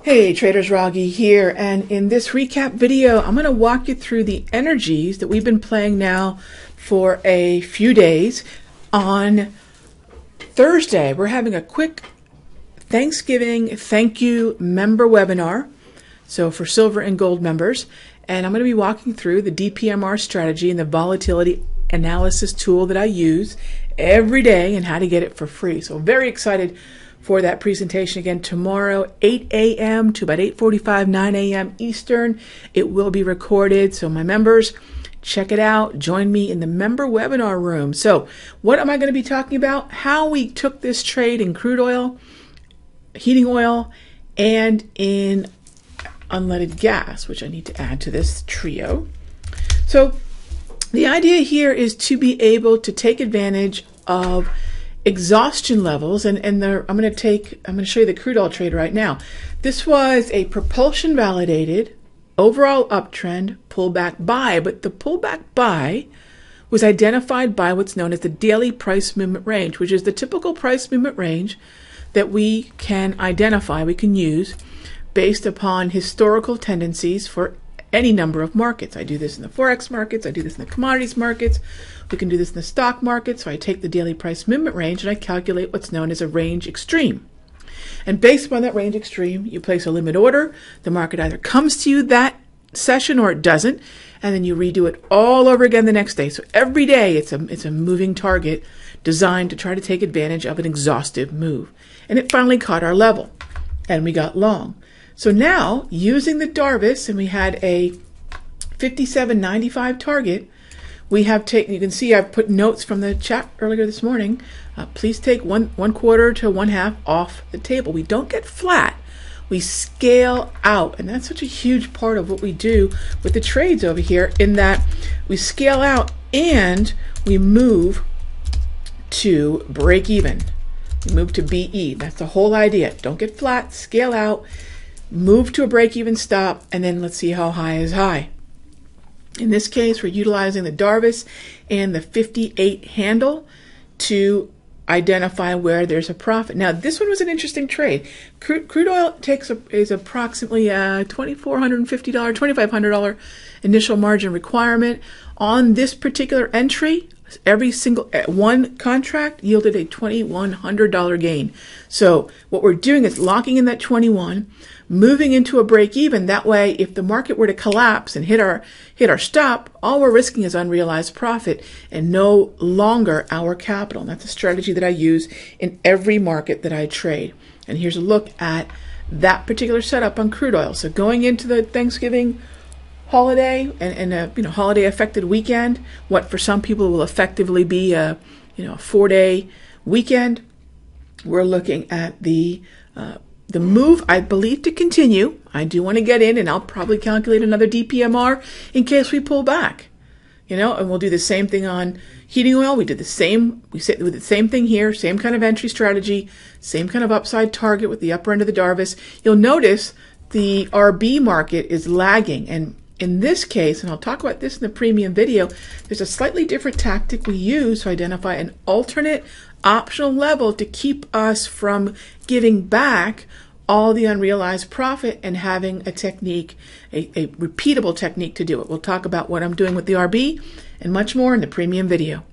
Hey traders, Raghee here, and in this recap video I'm going to walk you through the energies that we've been playing now for a few days. On Thursday we're having a quick Thanksgiving thank you member webinar, so for silver and gold members, and I'm going to be walking through the DPMR strategy and the volatility analysis tool that I use every day and how to get it for free. So very excited for that presentation again tomorrow, 8 a.m. to about 8:45, 9 a.m. Eastern. It will be recorded, so my members, check it out. Join me in the member webinar room. So what am I going to be talking about? How we took this trade in crude oil, heating oil, and in unleaded gas, which I need to add to this trio. So the idea here is to be able to take advantage of exhaustion levels, and I'm going to show you the crude oil trade right now. This was a propulsion validated overall uptrend pullback buy, but the pullback buy was identified by what's known as the daily price movement range, which is the typical price movement range that we can identify, we can use based upon historical tendencies for any number of markets. I do this in the Forex markets, I do this in the commodities markets, we can do this in the stock market. So I take the daily price movement range and I calculate what's known as a range extreme. And based upon that range extreme, you place a limit order. The market either comes to you that session or it doesn't, and then you redo it all over again the next day. So every day it's a moving target designed to try to take advantage of an exhaustive move. And it finally caught our level and we got long. So now, using the Darvis, and we had a 57.95 target, we have taken, you can see I've put notes from the chat earlier this morning, please take one quarter to one half off the table. We don't get flat, we scale out, and that's such a huge part of what we do with the trades over here, in that we scale out and we move to break even. We move to BE, that's the whole idea. Don't get flat, scale out, move to a break-even stop, and then let's see how high is high. In this case, we're utilizing the Darvis and the 58 handle to identify where there's a profit. Now, this one was an interesting trade. Crude oil is approximately $2,450, $2,500 initial margin requirement. On this particular entry, every single one contract yielded a $2,100 gain. So what we're doing is locking in that 21, moving into a break even. That way, if the market were to collapse and hit our stop, all we're risking is unrealized profit and no longer our capital. And that's a strategy that I use in every market that I trade. And here's a look at that particular setup on crude oil. So going into the Thanksgiving holiday and a holiday affected weekend, what for some people will effectively be a 4-day weekend, we're looking at the move, I believe, to continue. I do want to get in, and I'll probably calculate another DPMR in case we pull back. And we'll do the same thing on heating oil. We did the same thing here, same kind of entry strategy, same kind of upside target with the upper end of the Darvis. You'll notice the RB market is lagging, and in this case, and I'll talk about this in the premium video, there's a slightly different tactic we use to identify an alternate optional level to keep us from giving back all the unrealized profit and having a technique, a repeatable technique to do it. We'll talk about what I'm doing with the RB and much more in the premium video.